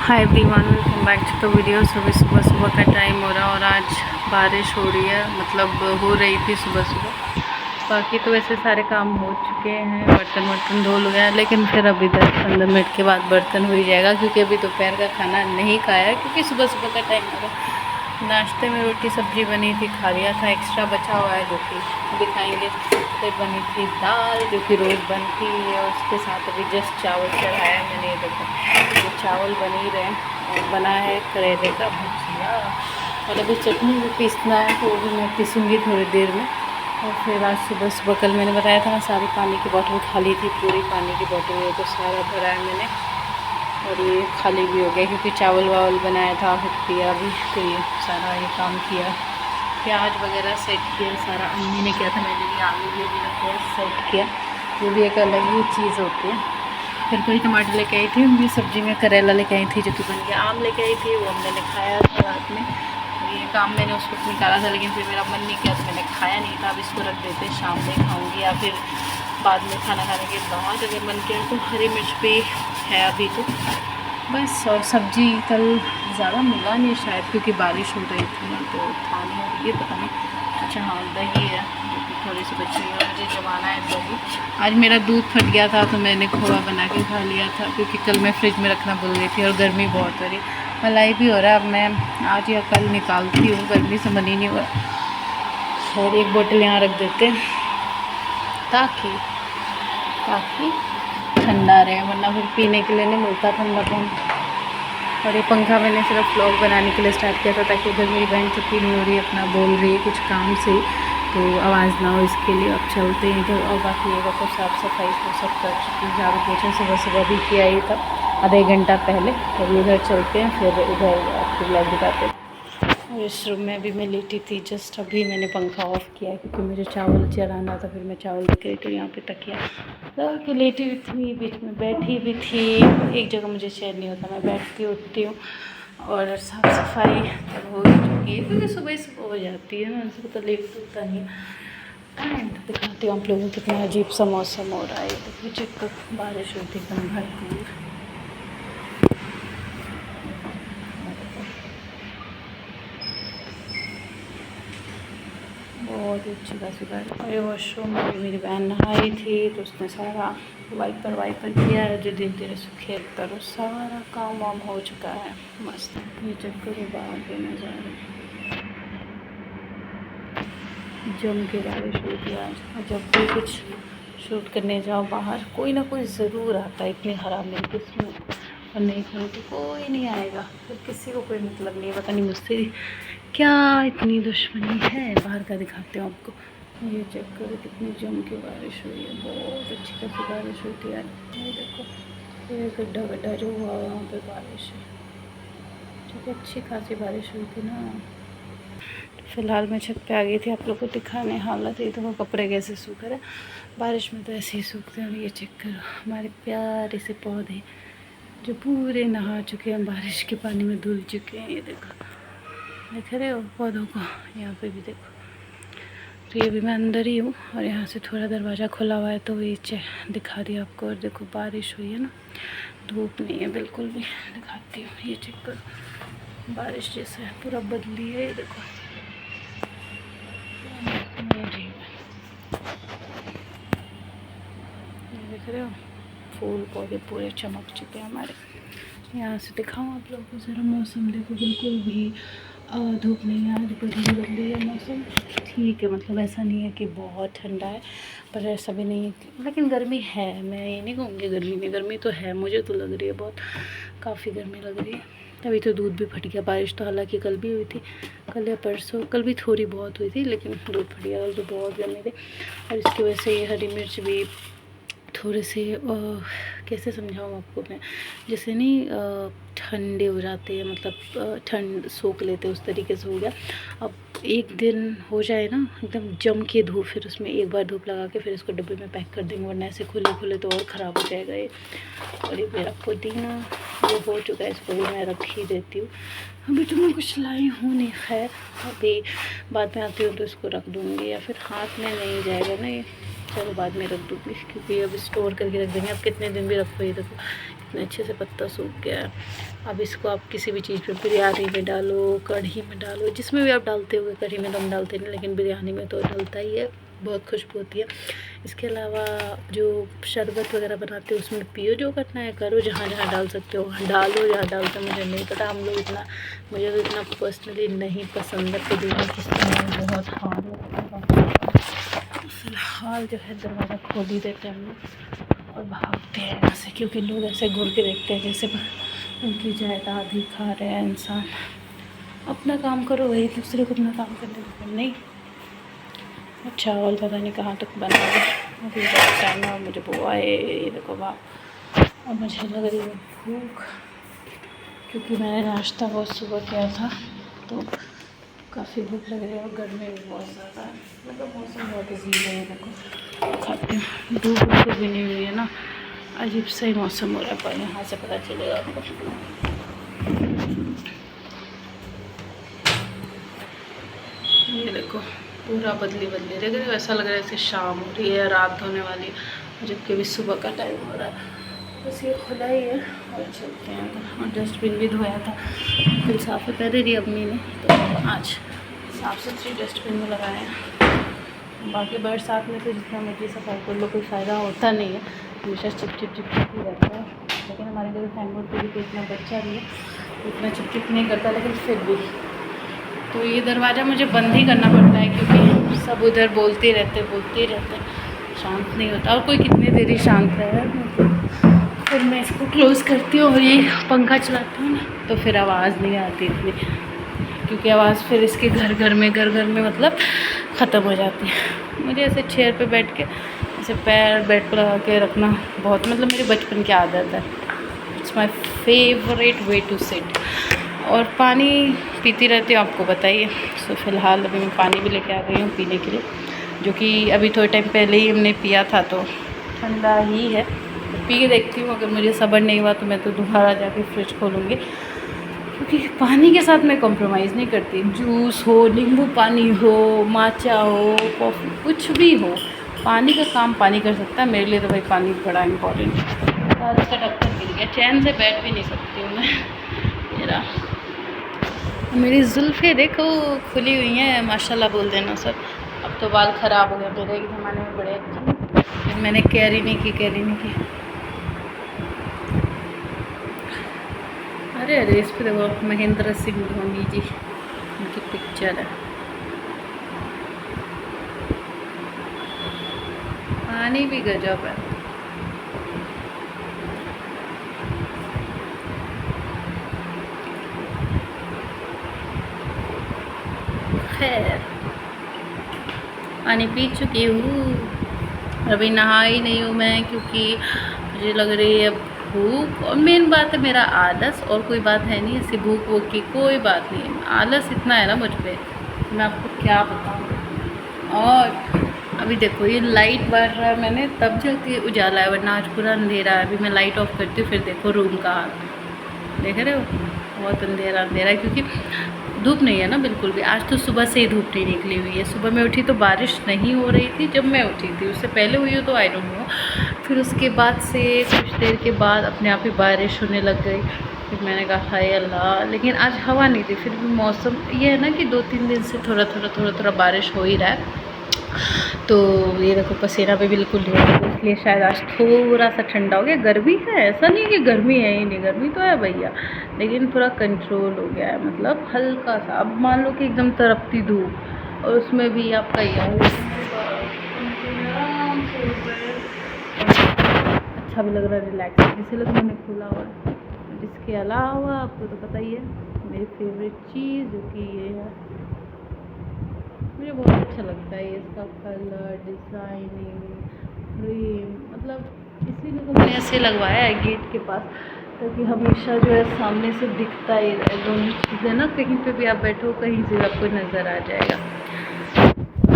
Hi everyone, welcome back to the video. सुबह सुबह का टाइम हो रहा है और आज बारिश हो रही है, मतलब हो रही थी सुबह सुबह। बाकी तो वैसे सारे काम हो चुके हैं, बर्तन वर्तन धो लिया है, लेकिन फिर अभी 10-15 मिनट के बाद बर्तन हो ही जाएगा, क्योंकि अभी दोपहर का खाना नहीं खाया है, क्योंकि सुबह सुबह का टाइम हो रहा है। नाश्ते में रोटी सब्जी बनी थी, खा लिया था। एक्स्ट्रा बचा हुआ है जो कि अभी खाएंगे। फिर बनी थी दाल जो कि रोज़ बनती है, और उसके साथ अभी जस्ट चावल चढ़ाया है मैंने। देखो चावल बन ही रहे हैं, और बना है करेले का भुजिया, और अभी चटनी भी पीसना है, तो वो भी मैं पीसूँगी थोड़ी देर में। और फिर आज सुबह सुबह कल मैंने बताया था ना, सारी पानी की बोतल खाली थी, पूरी पानी की बोतल है, तो सारा भरा है मैंने, और ये खाली भी हो गया, क्योंकि चावल वावल बनाया था, फिर पिया भी, तो ये सारा ये काम किया। प्याज वगैरह सेट किया सारा, अम्मी ने किया था, मैंने भी आलू भी अभी सेट किया। वो भी एक अलग ही चीज़ होती है। फिर कोई टमाटर लेके आई थी, उनकी सब्ज़ी में करेला लेके आई थी जो कि बन गया। आम लेके आई थी, वो हमने खाया था रात में। ये काम मैंने उसको निकाला था, लेकिन फिर मेरा मन नहीं किया, तो मैंने खाया नहीं था। अब इसको रख देते, शाम में खाऊंगी, या फिर बाद में खाना खाने के बाद अगर मन किया तो। हरी मिर्च भी है अभी तो बस। और सब्ज़ी कल ज़्यादा मिला नहीं शायद, क्योंकि बारिश हो रही थी ना, तो था नहीं। और ये पता नहीं, अच्छा हाँ दही है जो कि थोड़ी सी बची है, मुझे जमाना है दही। आज मेरा दूध फट गया था, तो मैंने खोआ बना के खा लिया था, क्योंकि कल मैं फ्रिज में रखना भूल गई थी, और गर्मी बहुत हो रही। मलाई भी हो रहा है, अब मैं आज या कल निकालती हूँ, गर्मी से मन ही नहीं हुआ। खैर एक बोतल यहाँ रख देते हैं, ताकि ठंडा रहे, वरना फिर पीने के लिए नहीं मिलता ठंडा पानी। और ये पंखा मैंने सिर्फ व्लॉग बनाने के लिए स्टार्ट किया था, ताकि उधर मेरी बहन छुट्टी नहीं हो रही है, अपना बोल रही है कुछ काम से, तो आवाज़ ना हो, इसके लिए। अब चलते हैं इधर। और बाकी ये देखो साफ़ सफाई को सब कर चुकी हूँ, झाड़ू पोछा सुबह सुबह भी किया ही था, आधा एक घंटा पहले। तो इधर चलते हैं, फिर इधर आपको ब्लॉग दिखाते हैं। और इस रूम में भी मैं लेटी थी, जस्ट अभी मैंने पंखा ऑफ़ किया, क्योंकि मुझे चावल चढ़ाना था। फिर मैं चावल देख रही थी, यहाँ पे तकिया लगा के लेटी हुई थी, बीच में बैठी भी थी। एक जगह मुझे चैन नहीं होता, मैं बैठती उठती हूँ। और साफ़ सफाई तब हो चुकी है, क्योंकि सुबह सुबह हो जाती है ना, सुबह तो लेट होता नहीं है। एंड दिखाती हूँ आप लोगों को कितना अजीब सा मौसम हो रहा है। तो चेक बारिश होती एकदम भरपूर। बहुत अच्छी खासी बारिश। और वॉशरूम में मेरी बहन नहाई थी, तो उसने सारा वाइपर किया है, जो धीरे धीरे सूखे तर सारा काम वाम हो चुका है। मस्त। ये चक्कर बाहर के नज़ारे, जम के बारिश हुई थी आज। और जब भी कुछ शूट करने जाओ बाहर, कोई ना कोई ज़रूर आता है, इतनी ख़राब मेरी किस्मत। और नहीं करूँ तो कोई नहीं आएगा, फिर किसी को कोई मतलब नहीं है। पता नहीं मुझसे क्या इतनी दुश्मनी है। बाहर का दिखाते हो आपको, ये चेक करो कितनी जम के बारिश हुई है, बहुत अच्छी खासी बारिश हुई थी यार। ये देखो ये गड्ढा गड्ढा जो हुआ वहाँ पे बारिश है, ठीक है, अच्छी खासी बारिश हुई थी ना। फ़िलहाल मैं छत पे आ गई थी आप लोग को दिखाने। हालत ये तो कपड़े कैसे सूख रहे, बारिश में तो ऐसे ही सूखते हैं। और ये चेक करो हमारे प्यारे से पौधे, जो पूरे नहा चुके हैं, बारिश के पानी में धुल चुके हैं। ये देखो, देख रहे हो पौधों को, यहाँ पे भी देखो। तो ये भी मैं अंदर ही हूँ, और यहाँ से थोड़ा दरवाज़ा खुला हुआ है, तो ये दिखा दिया आपको। और देखो बारिश हुई है ना, धूप नहीं है बिल्कुल भी। दिखाती हूँ, ये चेक करो, बारिश जैसा है, पूरा बदली है। ये देखो देख रहे हो, फूल पौधे पूरे चमक चुके हैं हमारे। यहाँ से दिखाऊँ आप लोगों को ज़रा, मौसम देखो, बिल्कुल भी धूप नहीं है, आज बदली है मौसम। ठीक है, मतलब ऐसा नहीं है कि बहुत ठंडा है, पर ऐसा भी नहीं है, लेकिन गर्मी है। मैं ये नहीं कहूँगी गर्मी नहीं, गर्मी तो है, मुझे तो लग रही है बहुत, काफ़ी गर्मी लग रही है। तभी तो दूध भी फट गया। बारिश तो हालांकि कल भी हुई थी, कल या परसों, कल भी थोड़ी बहुत हुई थी, लेकिन दूध फट गया। कल तो बहुत गर्मी थी, और इसकी वजह से ये हरी मिर्च भी थोड़े से कैसे समझाऊँ आपको मैं, जैसे नहीं ठंडे हो जाते हैं, मतलब ठंड सोख लेते हैं, उस तरीके से हो गया। अब एक दिन हो जाए ना एकदम जम के धूप, फिर उसमें एक बार धूप लगा के फिर इसको डब्बे में पैक कर देंगे, वरना ऐसे खुले खुले तो और ख़राब हो जाएगा ये। और ये मेरा पुदीना वो हो चुका है, इसको भी मैं रख ही देती हूँ। अभी तो मैं कुछ लाई हूँ नहीं, खैर अभी बाद में आती हूँ तो इसको रख दूँगी, या फिर हाथ में नहीं जाएगा ना ये, चलो बाद में रख दूँगी, क्योंकि अब स्टोर करके रख देंगे। अब कितने दिन भी रखो, ये देखो कितने अच्छे से पत्ता सूख गया है। अब इसको आप किसी भी चीज़ पे, बिरयानी में डालो, कढ़ी में डालो, जिसमें भी आप डालते हो। कढ़ी में तो हम डालते नहीं, लेकिन बिरयानी में तो डलता ही है, बहुत खुशबू होती है। इसके अलावा जो शरबत वगैरह बनाते हो उसमें पियो, जो करना है करो, जहाँ जहाँ डाल सकते हो वहाँ डालो। जहाँ डालते हो मुझे नहीं पता, हम लोग इतना, मुझे तो इतना पर्सनली नहीं पसंद है पुदीना, किसमें बहुत हार्ड लगता है। फिलहाल जो है दरवाज़ा खोल ही देते हैं हम लोग और भागते हैं यहाँ से, क्योंकि लोग ऐसे घूर के देखते हैं जैसे उनकी जायदाद ही खा रहे हैं। इंसान अपना काम करो, वही दूसरे को अपना काम करने देते नहीं। अच्छा, और पता नहीं कहाँ तक बना है, अभी टाइम है और मुझे बुआ है, ये देखो बाप। और मुझे लग रही है भूख, क्योंकि मैंने नाश्ता बहुत सुबह किया था, तो काफ़ी भूख लग रही है और गर्मी भी बहुत ज़्यादा है। मतलब मौसम बहुत अजीब है, देखो खाती हूँ। धूप बिल्कुल भी नहीं हुई है ना, अजीब सा ही मौसम हो रहा है, पर यहाँ से पता चलेगा आपको। ये देखो पूरा बदली बदली देख रहे हो, ऐसा लग रहा है जैसे शाम हो रही है, रात होने वाली है, जबकि अभी सुबह का टाइम हो रहा है। बस ये खुला ही है और चलते हैं। और डस्टबिन भी धोया था, फिर साफ़ कर रही अम्मी ने, तो आज साफ़ सुथरी डस्टबिन में लगाए हैं। बाकी बरसात में तो जितना मर्जी सफाई कर लो कोई फ़ायदा होता नहीं है, हमेशा चिप चिप चिप चिप ही रहता है। लेकिन हमारे घर हैंगबोर्ड पर भी तो इतना बच्चा भी है, इतना चिप चिप नहीं करता, लेकिन फिर भी। तो ये दरवाज़ा मुझे बंद ही करना पड़ता है, क्योंकि सब उधर बोलते रहते, शांत नहीं होता। और कोई कितनी देर ही शांत रहे, फिर मैं इसको क्लोज़ करती हूँ और ये पंखा चलाती हूँ ना, तो फिर आवाज़ नहीं आती इतनी, क्योंकि आवाज़ फिर इसके घर घर में मतलब ख़त्म हो जाती है। मुझे ऐसे चेयर पे बैठ के ऐसे पैर बेड पर लगा के रखना बहुत, मतलब मेरी बचपन की आदत है। It's my favourite way to sit. और पानी पीती रहती हूँ, आपको बताइए। सो फ़िलहाल अभी मैं पानी भी लेके आ गई हूँ पीने के लिए, जो कि अभी थोड़े टाइम पहले ही हमने पिया था, तो ठंडा ही है। पी के देखती हूँ, अगर मुझे सब्र नहीं हुआ तो मैं तो दोबारा जाके फ्रिज खोलूँगी, क्योंकि पानी के साथ मैं कॉम्प्रोमाइज़ नहीं करती। जूस हो, नींबू पानी हो, माचा हो, कॉफ़ी, कुछ भी हो, पानी का काम पानी कर सकता है। मेरे लिए तो भाई पानी बड़ा इम्पोर्टेंट है। और उसका ढक्कन गिर गया, चैन से बैठ भी नहीं सकती हूँ मैं। मेरी जुल्फ़ें देखो खुली हुई हैं, माशाल्लाह बोल देना सब। अब तो बाल ख़राब हो गए मेरे, एक ज़माने में बड़े अच्छे, फिर मैंने केयर ही नहीं की। अरे इस पे देखो महेंद्र सिंह धोनी जी, उनकी पिक्चर है। पानी भी गजब है। खैर पानी पी चुकी हूँ, अभी नहाई नहीं हूँ मैं, क्योंकि मुझे लग रही है भूख। और मेन बात है मेरा आलस, और कोई बात है नहीं, ऐसी भूख वूख की कोई बात नहीं है। आलस इतना है ना मुझ पे, मैं आपको क्या बताऊँ। और अभी देखो ये लाइट बढ़ रहा है, मैंने तब जाके उजाला है, वरना आज पूरा अंधेरा है। अभी मैं लाइट ऑफ करती हूँ, फिर देखो रूम का हाल, देख रहे हो, बहुत अंधेरा है, क्योंकि धूप नहीं है ना बिल्कुल भी। आज तो सुबह से ही धूप नहीं निकली हुई है। सुबह मैं उठी तो बारिश नहीं हो रही थी जब मैं उठी थी, उससे पहले हुई हो तो आई डोंट नो। फिर उसके बाद से कुछ देर के बाद अपने आप ही बारिश होने लग गई। फिर मैंने कहा हाय अल्लाह, लेकिन आज हवा नहीं थी। फिर भी मौसम ये है ना कि 2-3 दिन से थोड़ा बारिश हो ही रहा है। तो ये देखो पसीना भी बिल्कुल नहीं हो रहा, इसलिए शायद आज थोड़ा सा ठंडा हो गया। गर्मी है, ऐसा नहीं है कि गर्मी है ही नहीं, गर्मी तो है भैया, लेकिन थोड़ा कंट्रोल हो गया है, मतलब हल्का सा। अब मान लो कि एकदम तड़पती धूप, और उसमें भी आपका यार अच्छा भी लग रहा है, रिलैक्स, इसीलिए तो मैंने खोला हुआ है। इसके अलावा आपको तो पता ही है मेरी फेवरेट चीज़ जो कि ये है, मुझे बहुत अच्छा लगता है इसका कलर, डिज़ाइनिंग, फ्रेम, मतलब इसीलिए तो मैंने ऐसे लगवाया है गेट के पास, ताकि हमेशा जो है सामने से दिखता ही रहे दोनों चीज़ें ना, कहीं पे भी आप बैठो कहीं से आपको नज़र आ जाएगा।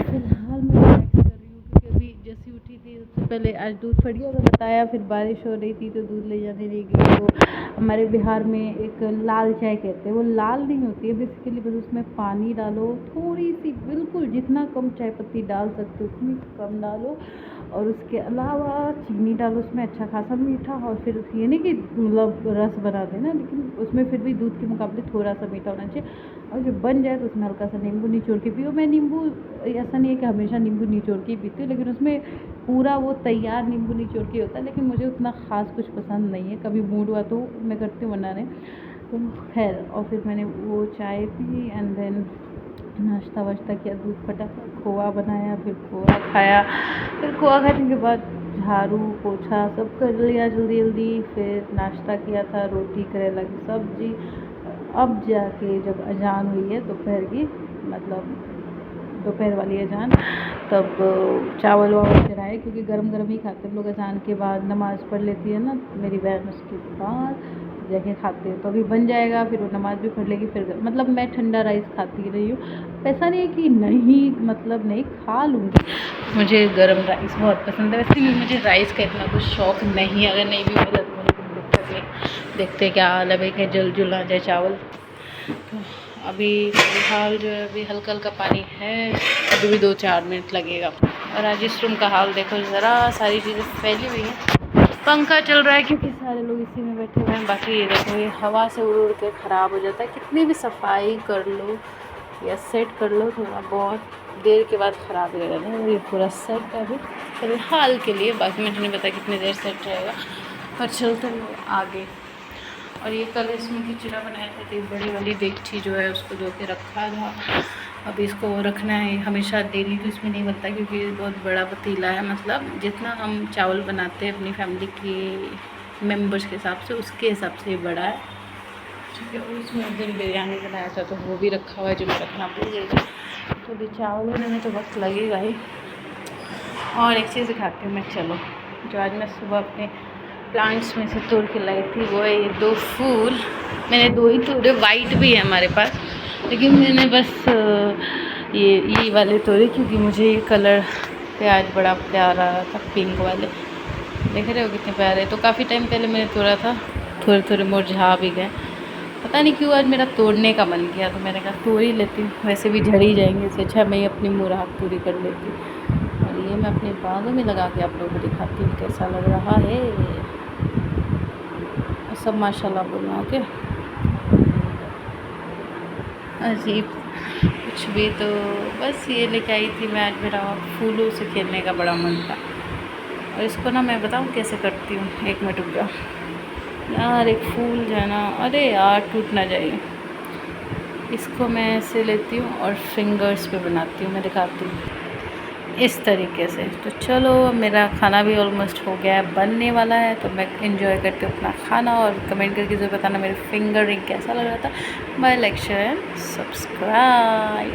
फिलहाल मैं रिलैक्स कर रही हूँ, क्योंकि अभी जैसी उठी थी उससे पहले आज दूध फट गया था बताया, फिर बारिश हो रही थी तो दूध ले जाने नहीं गई। तो हमारे बिहार में एक लाल चाय कहते हैं, वो लाल नहीं होती है बेसिकली, बस उसमें पानी डालो थोड़ी सी, बिल्कुल जितना कम चाय पत्ती डाल सकते हो उतनी कम डालो, और उसके अलावा चीनी डालो उसमें, अच्छा खासा मीठा। और फिर ये नहीं कि मतलब रस बना देना, लेकिन उसमें फिर भी दूध के मुकाबले थोड़ा सा मीठा होना चाहिए। और जब बन जाए तो उसमें हल्का सा नींबू निचोड़ के पियो। मैं नींबू ऐसा नहीं है कि हमेशा नींबू निचोड़ के ही पीती हूँ, लेकिन उसमें पूरा वो तैयार नींबू निचोड़ के होता है, लेकिन मुझे उतना ख़ास कुछ पसंद नहीं है। कभी मूड हुआ तो मैं करती हूँ बनाने, तो खैर। और फिर मैंने वो चाय पी एंड देन नाश्ता वाश्ता किया, दूध फटा, खोआ बनाया, फिर खोआ खाया। फिर खोआ खाने के बाद झाड़ू पोछा सब कर लिया जल्दी जल्दी। फिर नाश्ता किया था, रोटी करेला की सब्ज़ी। अब जाके जब अजान हुई है दोपहर की, मतलब दोपहर वाली अजान, तब चावल वावल चढ़ाए, क्योंकि गरम गरम ही खाते हैं लोग। अजान के बाद नमाज़ पढ़ लेती है ना मेरी बहन, उसके बाद जाके खाते हैं। तो अभी बन जाएगा, फिर वो नमाज़ भी पढ़ लेगी, फिर मतलब मैं ठंडा राइस खाती रही हूँ। ऐसा नहीं है कि नहीं, मतलब नहीं खा लूँगी, मुझे गरम राइस बहुत पसंद है। वैसे भी मुझे राइस का इतना कुछ शौक़ नहीं है, अगर नहीं भी मिला तो मुझे कोई दिक्कत नहीं। देखते क्या हाल है भाई, कहीं जल जुल आ जाए चावल। तो अभी फिलहाल जो है अभी हल्का हल्का पानी है, अभी भी 2-4 मिनट लगेगा। और आज इस रूम का हाल देखो ज़रा, सारी चीज़ें फैली हुई हैं। पंखा चल रहा है क्योंकि सारे लोग इसी में बैठे हुए हैं। बाकी ये देखो, ये हवा से उड़ उड़ के ख़राब हो जाता है। कितनी भी सफाई कर लो या सेट कर लो, थोड़ा बहुत देर के बाद ख़राब हो जाता है। ये पूरा सेट है अभी फ़िलहाल के लिए, बाकी मुझे नहीं पता कितनी देर सेट रहेगा। पर चलते हैं आगे। और ये कल इसमें खिचड़ा बनाया था, तो बड़ी वाली देगची जो है उसको धो के रखा था। अभी इसको रखना है, हमेशा डेली तो इसमें नहीं बनता, क्योंकि ये बहुत बड़ा पतीला है। मतलब जितना हम चावल बनाते हैं अपनी फैमिली के मेंबर्स के हिसाब से, उसके हिसाब से बड़ा है। ठीक है, और इसमें एक दिन बिरयानी बनाया था, तो वो भी रखा हुआ है, जो मैं रखना भूल गई थी। तो अभी चावल होने में तो वक्त लगेगा ही। और एक चीज़ दिखाती हूँ मैं, चलो। जो आज मैं सुबह अपने प्लांट्स में से तोड़ के लाई थी, वो है ये 2 फूल। मैंने 2 ही तोड़े, वाइट भी है हमारे पास, लेकिन मैंने बस ये वाले तोड़े, क्योंकि मुझे ये कलर पे आज बड़ा प्यारा आ रहा था, पिंक वाले। देख रहे हो कितने प्यारे। तो काफ़ी टाइम पहले मैंने तोड़ा था, थोड़े थोड़े मुरझा भी गए। पता नहीं क्यों आज मेरा तोड़ने का मन किया, तो मैंने कहा तोड़ ही लेती हूँ, वैसे भी झड़ ही जाएंगे, इससे अच्छा मैं अपनी मुराद पूरी कर लेती हूँ। और ये मैं अपने बागों में लगा के आप लोगों को दिखाती हूँ कैसा लग रहा है। सब माशाल्लाह बोलना, ओके। अजीब कुछ भी। तो बस ये लेके आई थी मैं आज, मेरा फूलों से खेलने का बड़ा मन था। और इसको ना मैं बताऊँ कैसे करती हूँ, 1 मिनट रुक जाओ यार। एक फूल जो है ना, अरे यार टूट ना जाइए। इसको मैं ऐसे लेती हूँ और फिंगर्स पे बनाती हूँ, मैं दिखाती हूँ इस तरीके से। तो चलो, मेरा खाना भी ऑलमोस्ट हो गया है, बनने वाला है, तो मैं एंजॉय करती हूँ अपना खाना। और कमेंट करके ज़रूर बताना मेरे फिंगर रिंग कैसा लग रहा था। Bye, like, share and subscribe.